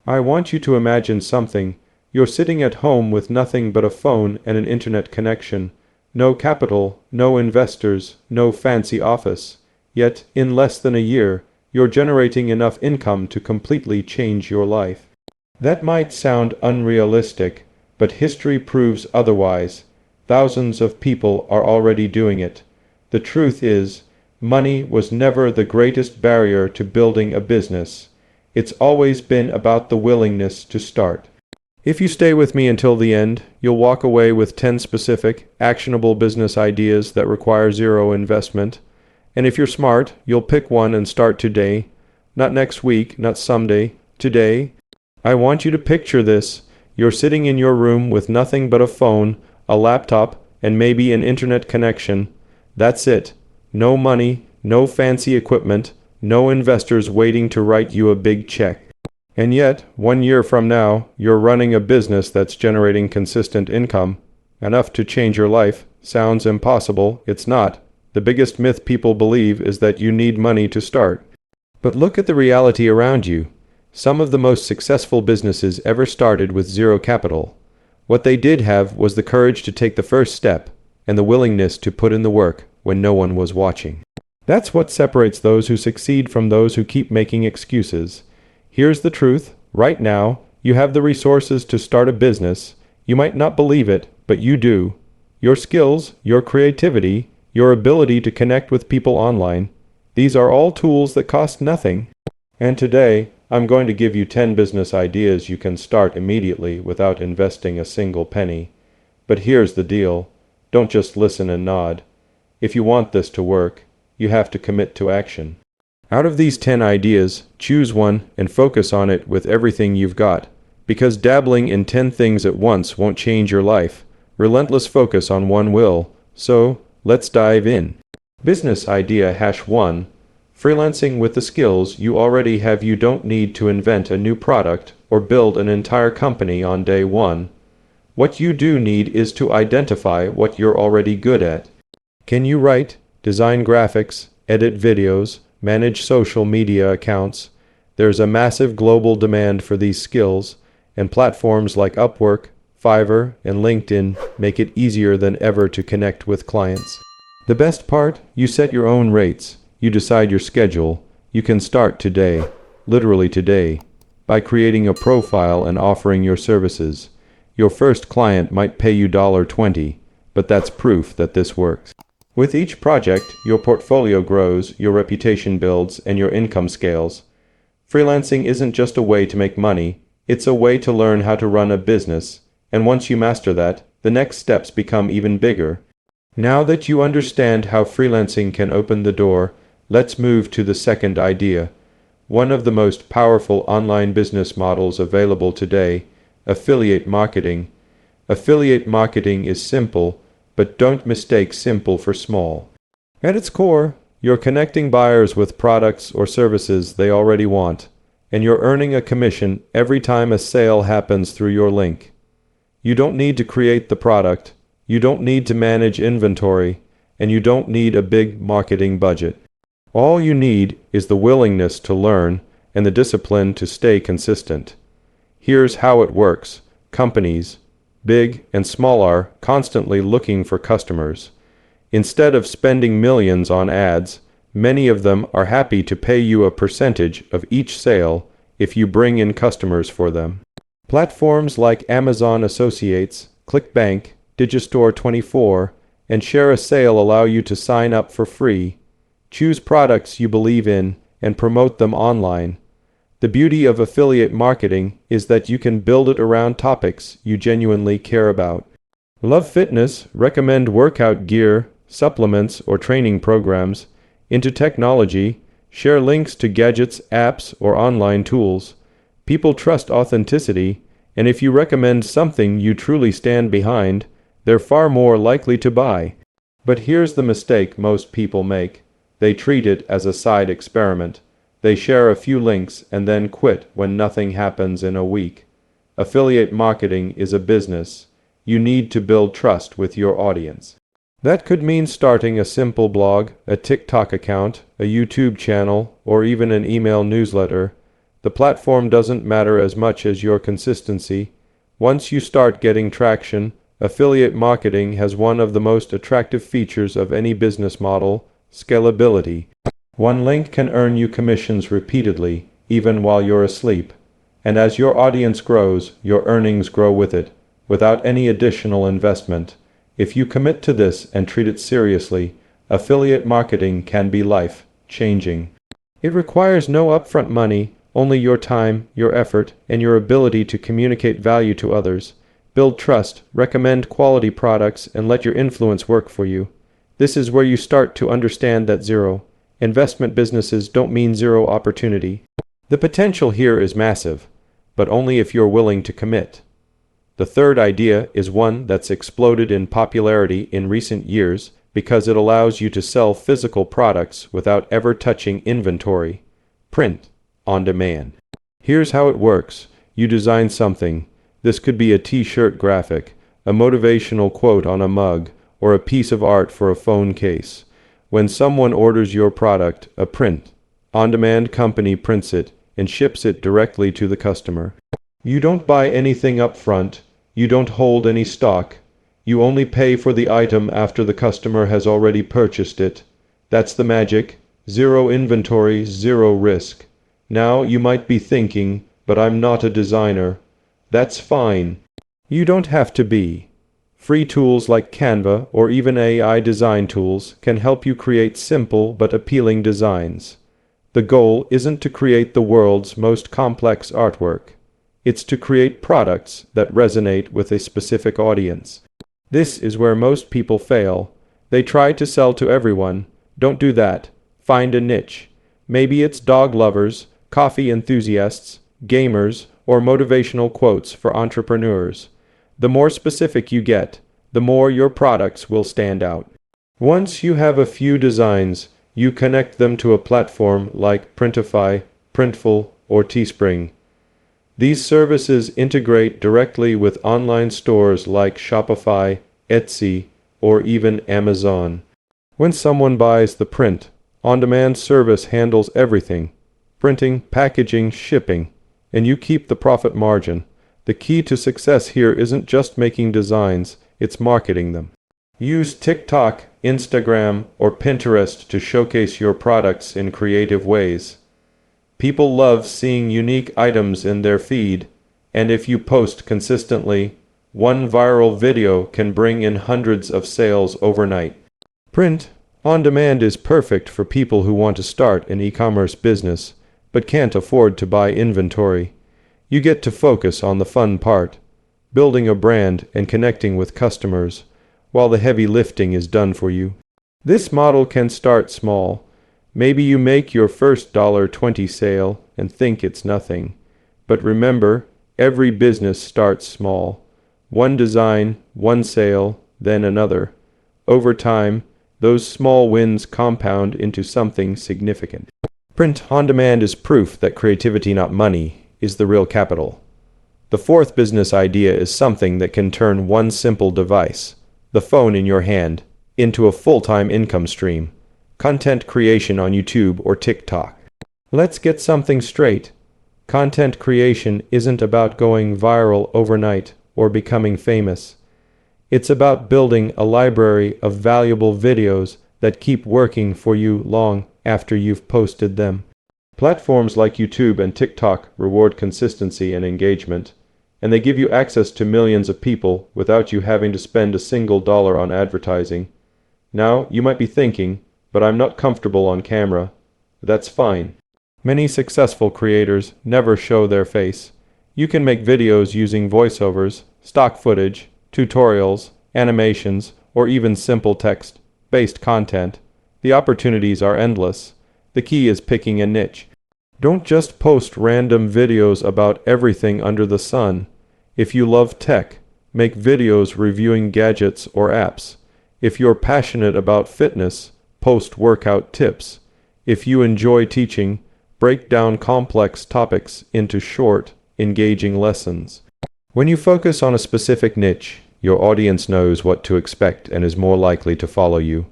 I want you to imagine something. You're sitting at home with nothing but a phone and an internet connection. No capital, no investors, no fancy office. Yet, in less than a year, you're generating enough income to completely change your life. That might sound unrealistic, but history proves otherwise. Thousands of people are already doing it. The truth is, money was never the greatest barrier to building a business. It's always been about the willingness to start. If you stay with me until the end, you'll walk away with 10 specific, actionable business ideas that require zero investment. And if you're smart, you'll pick one and start today. Not next week, not someday. Today. I want you to picture this. You're sitting in your room with nothing but a phone, a laptop, and maybe an internet connection. That's it. No money, no fancy equipment, no investors waiting to write you a big check. And yet, 1 year from now, you're running a business that's generating consistent income. Enough to change your life. Sounds impossible. It's not. The biggest myth people believe is that you need money to start. But look at the reality around you. Some of the most successful businesses ever started with zero capital. What they did have was the courage to take the first step and the willingness to put in the work when no one was watching. That's what separates those who succeed from those who keep making excuses. Here's the truth. Right now, you have the resources to start a business. You might not believe it, but you do. Your skills, your creativity, your ability to connect with people online, these are all tools that cost nothing. And today, I'm going to give you 10 business ideas you can start immediately without investing a single penny. But here's the deal. Don't just listen and nod. If you want this to work, you have to commit to action. Out of these 10 ideas, choose one and focus on it with everything you've got. Because dabbling in 10 things at once won't change your life. Relentless focus on one will. So, let's dive in. Business idea #1. Freelancing with the skills you already have. You don't need to invent a new product or build an entire company on day one. What you do need is to identify what you're already good at. Can you write, design graphics, edit videos, manage social media accounts? There's a massive global demand for these skills, and platforms like Upwork, Fiverr, and LinkedIn make it easier than ever to connect with clients. The best part? You set your own rates. You decide your schedule. You can start today, literally today, by creating a profile and offering your services. Your first client might pay you $20, but that's proof that this works. With each project, your portfolio grows, your reputation builds, and your income scales. Freelancing isn't just a way to make money, it's a way to learn how to run a business, and once you master that, the next steps become even bigger. Now that you understand how freelancing can open the door, let's move to the second idea. One of the most powerful online business models available today, affiliate marketing. Affiliate marketing is simple, but don't mistake simple for small. At its core, you're connecting buyers with products or services they already want, and you're earning a commission every time a sale happens through your link. You don't need to create the product, you don't need to manage inventory, and you don't need a big marketing budget. All you need is the willingness to learn and the discipline to stay consistent. Here's how it works. Companies, big and small, are constantly looking for customers. Instead of spending millions on ads, many of them are happy to pay you a percentage of each sale if you bring in customers for them. Platforms like Amazon Associates, ClickBank, Digistore24, and Share a Sale allow you to sign up for free. Choose products you believe in and promote them online. The beauty of affiliate marketing is that you can build it around topics you genuinely care about. Love fitness? Recommend workout gear, supplements, or training programs. Into technology? Share links to gadgets, apps, or online tools. People trust authenticity, and if you recommend something you truly stand behind, they're far more likely to buy. But here's the mistake most people make. They treat it as a side experiment. They share a few links and then quit when nothing happens in a week. Affiliate marketing is a business. You need to build trust with your audience. That could mean starting a simple blog, a TikTok account, a YouTube channel, or even an email newsletter. The platform doesn't matter as much as your consistency. Once you start getting traction, affiliate marketing has one of the most attractive features of any business model: scalability. One link can earn you commissions repeatedly, even while you're asleep. And as your audience grows, your earnings grow with it, without any additional investment. If you commit to this and treat it seriously, affiliate marketing can be life-changing. It requires no upfront money, only your time, your effort, and your ability to communicate value to others. Build trust, recommend quality products, and let your influence work for you. This is where you start to understand that zero investment businesses don't mean zero opportunity. The potential here is massive, but only if you're willing to commit. The third idea is one that's exploded in popularity in recent years because it allows you to sell physical products without ever touching inventory. Print on demand. Here's how it works. You design something. This could be a t-shirt graphic, a motivational quote on a mug, or a piece of art for a phone case. When someone orders your product, a print-on-demand company prints it and ships it directly to the customer. You don't buy anything up front. You don't hold any stock. You only pay for the item after the customer has already purchased it. That's the magic. Zero inventory, zero risk. Now you might be thinking, but I'm not a designer. That's fine. You don't have to be. Free tools like Canva or even AI design tools can help you create simple but appealing designs. The goal isn't to create the world's most complex artwork. It's to create products that resonate with a specific audience. This is where most people fail. They try to sell to everyone. Don't do that. Find a niche. Maybe it's dog lovers, coffee enthusiasts, gamers, or motivational quotes for entrepreneurs. The more specific you get, the more your products will stand out. Once you have a few designs, you connect them to a platform like Printify, Printful, or Teespring. These services integrate directly with online stores like Shopify, Etsy, or even Amazon. When someone buys the print-on-demand service handles everything: printing, packaging, shipping, and you keep the profit margin. The key to success here isn't just making designs, it's marketing them. Use TikTok, Instagram, or Pinterest to showcase your products in creative ways. People love seeing unique items in their feed, and if you post consistently, one viral video can bring in hundreds of sales overnight. Print on demand is perfect for people who want to start an e-commerce business, but can't afford to buy inventory. You get to focus on the fun part, building a brand and connecting with customers, while the heavy lifting is done for you. This model can start small. Maybe you make your first $20 sale and think it's nothing. But remember, every business starts small. One design, one sale, then another. Over time, those small wins compound into something significant. Print on demand is proof that creativity, not money, is the real capital. The fourth business idea is something that can turn one simple device, the phone in your hand, into a full-time income stream: content creation on YouTube or TikTok. Let's get something straight. Content creation isn't about going viral overnight or becoming famous. It's about building a library of valuable videos that keep working for you long after you've posted them. Platforms like YouTube and TikTok reward consistency and engagement, and they give you access to millions of people without you having to spend a single dollar on advertising. Now, you might be thinking, but I'm not comfortable on camera. That's fine. Many successful creators never show their face. You can make videos using voiceovers, stock footage, tutorials, animations, or even simple text-based content. The opportunities are endless. The key is picking a niche. Don't just post random videos about everything under the sun. If you love tech, make videos reviewing gadgets or apps. If you're passionate about fitness, post workout tips. If you enjoy teaching, break down complex topics into short, engaging lessons. When you focus on a specific niche, your audience knows what to expect and is more likely to follow you.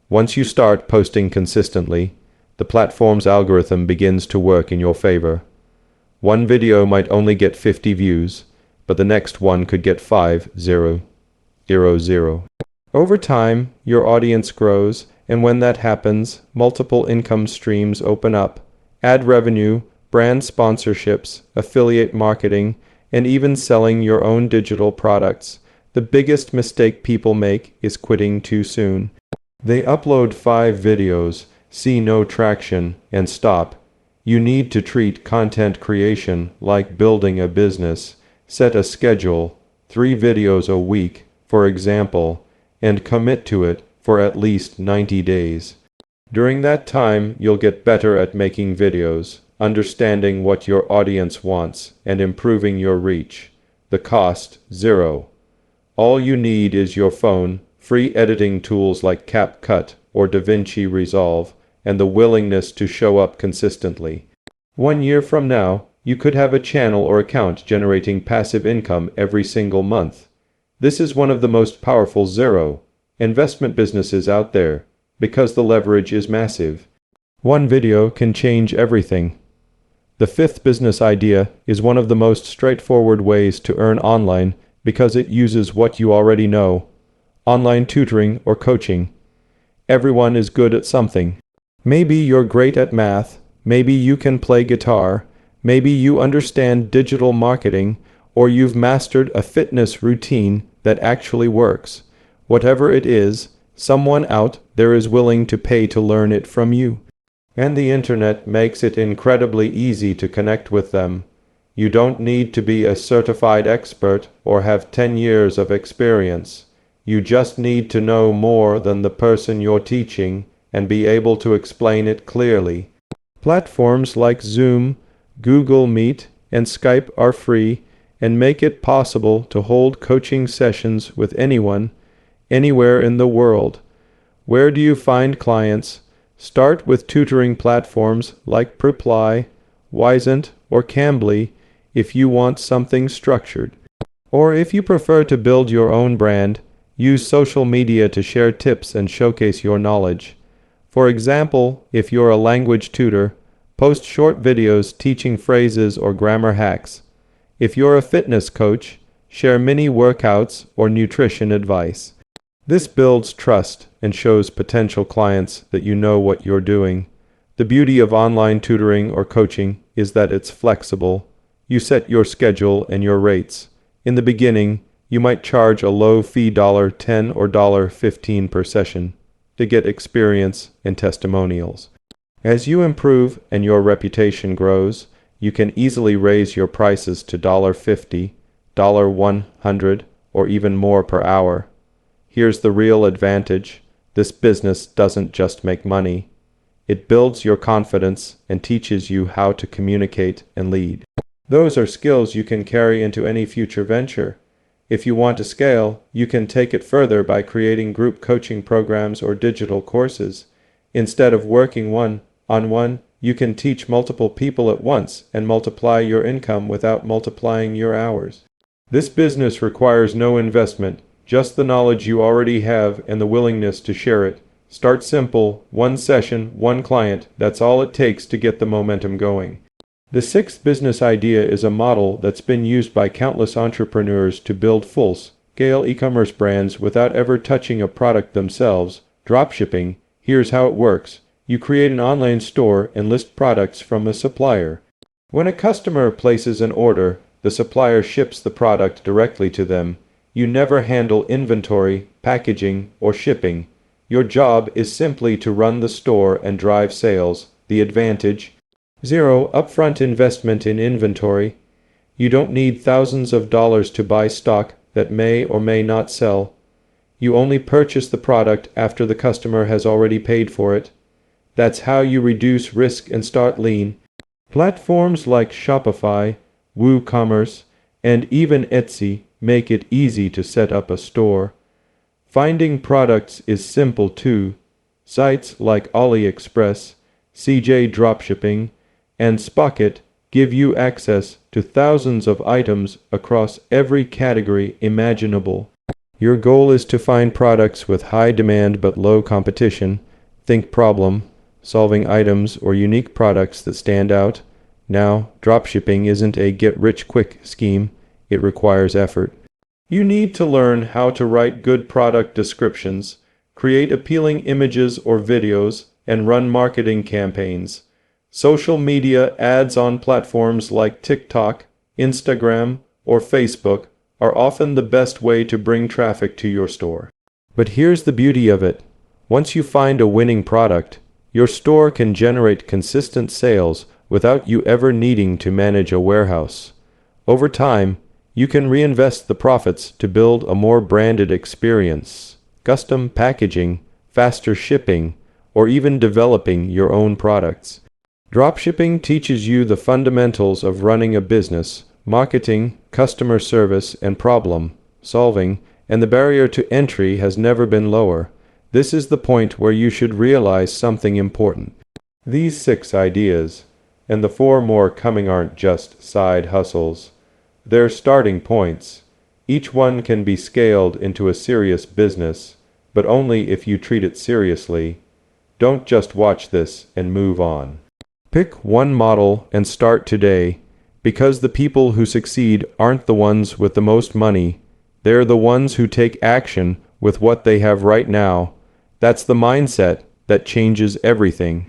Once you start posting consistently, the platform's algorithm begins to work in your favor. One video might only get 50 views, but the next one could get 5,000. Over time, your audience grows, and when that happens, multiple income streams open up. Ad revenue, brand sponsorships, affiliate marketing, and even selling your own digital products. The biggest mistake people make is quitting too soon. They upload 5 videos, see no traction, and stop. You need to treat content creation like building a business. Set a schedule, 3 videos a week, for example, and commit to it for at least 90 days. During that time, you'll get better at making videos, understanding what your audience wants, and improving your reach. The cost, 0. All you need is your phone, free editing tools like CapCut or DaVinci Resolve, and the willingness to show up consistently. 1 year from now, you could have a channel or account generating passive income every single month. This is one of the most powerful zero investment businesses out there, because the leverage is massive. One video can change everything. The 5th business idea is one of the most straightforward ways to earn online because it uses what you already know: online tutoring or coaching. Everyone is good at something. Maybe you're great at math, maybe you can play guitar, maybe you understand digital marketing, or you've mastered a fitness routine that actually works. Whatever it is, someone out there is willing to pay to learn it from you. And the internet makes it incredibly easy to connect with them. You don't need to be a certified expert or have 10 years of experience. You just need to know more than the person you're teaching and be able to explain it clearly. Platforms like Zoom, Google Meet, and Skype are free and make it possible to hold coaching sessions with anyone, anywhere in the world. Where do you find clients? Start with tutoring platforms like Preply, Wisent, or Cambly if you want something structured. Or if you prefer to build your own brand, use social media to share tips and showcase your knowledge. For example, if you're a language tutor, post short videos teaching phrases or grammar hacks. If you're a fitness coach, share mini workouts or nutrition advice. This builds trust and shows potential clients that you know what you're doing. The beauty of online tutoring or coaching is that it's flexible. You set your schedule and your rates. In the beginning, you might charge a low-fee $10 or $15 per session to get experience and testimonials. As you improve and your reputation grows, you can easily raise your prices to $50, $100, or even more per hour. Here's the real advantage. This business doesn't just make money. It builds your confidence and teaches you how to communicate and lead. Those are skills you can carry into any future venture. If you want to scale, you can take it further by creating group coaching programs or digital courses. Instead of working one-on-one, you can teach multiple people at once and multiply your income without multiplying your hours. This business requires no investment, just the knowledge you already have and the willingness to share it. Start simple, 1 session, 1 client. That's all it takes to get the momentum going. The 6th business idea is a model that's been used by countless entrepreneurs to build full-scale e-commerce brands without ever touching a product themselves. Dropshipping. Here's how it works. You create an online store and list products from a supplier. When a customer places an order, the supplier ships the product directly to them. You never handle inventory, packaging, or shipping. Your job is simply to run the store and drive sales. The advantage: 0 upfront investment in inventory. You don't need thousands of dollars to buy stock that may or may not sell. You only purchase the product after the customer has already paid for it. That's how you reduce risk and start lean. Platforms like Shopify, WooCommerce, and even Etsy make it easy to set up a store. Finding products is simple too. Sites like AliExpress, CJ Dropshipping, and Spocket give you access to thousands of items across every category imaginable. Your goal is to find products with high demand but low competition. Think problem-solving items or unique products that stand out. Now, dropshipping isn't a get-rich-quick scheme. It requires effort. You need to learn how to write good product descriptions, create appealing images or videos, and run marketing campaigns. Social media ads on platforms like TikTok, Instagram, or Facebook are often the best way to bring traffic to your store. But here's the beauty of it. Once you find a winning product, your store can generate consistent sales without you ever needing to manage a warehouse. Over time, you can reinvest the profits to build a more branded experience, custom packaging, faster shipping, or even developing your own products. Dropshipping teaches you the fundamentals of running a business, marketing, customer service, and problem solving, and the barrier to entry has never been lower. This is the point where you should realize something important. These 6 ideas, and the 4 more coming, aren't just side hustles. They're starting points. Each one can be scaled into a serious business, but only if you treat it seriously. Don't just watch this and move on. Pick one model and start today, because the people who succeed aren't the ones with the most money. They're the ones who take action with what they have right now. That's the mindset that changes everything.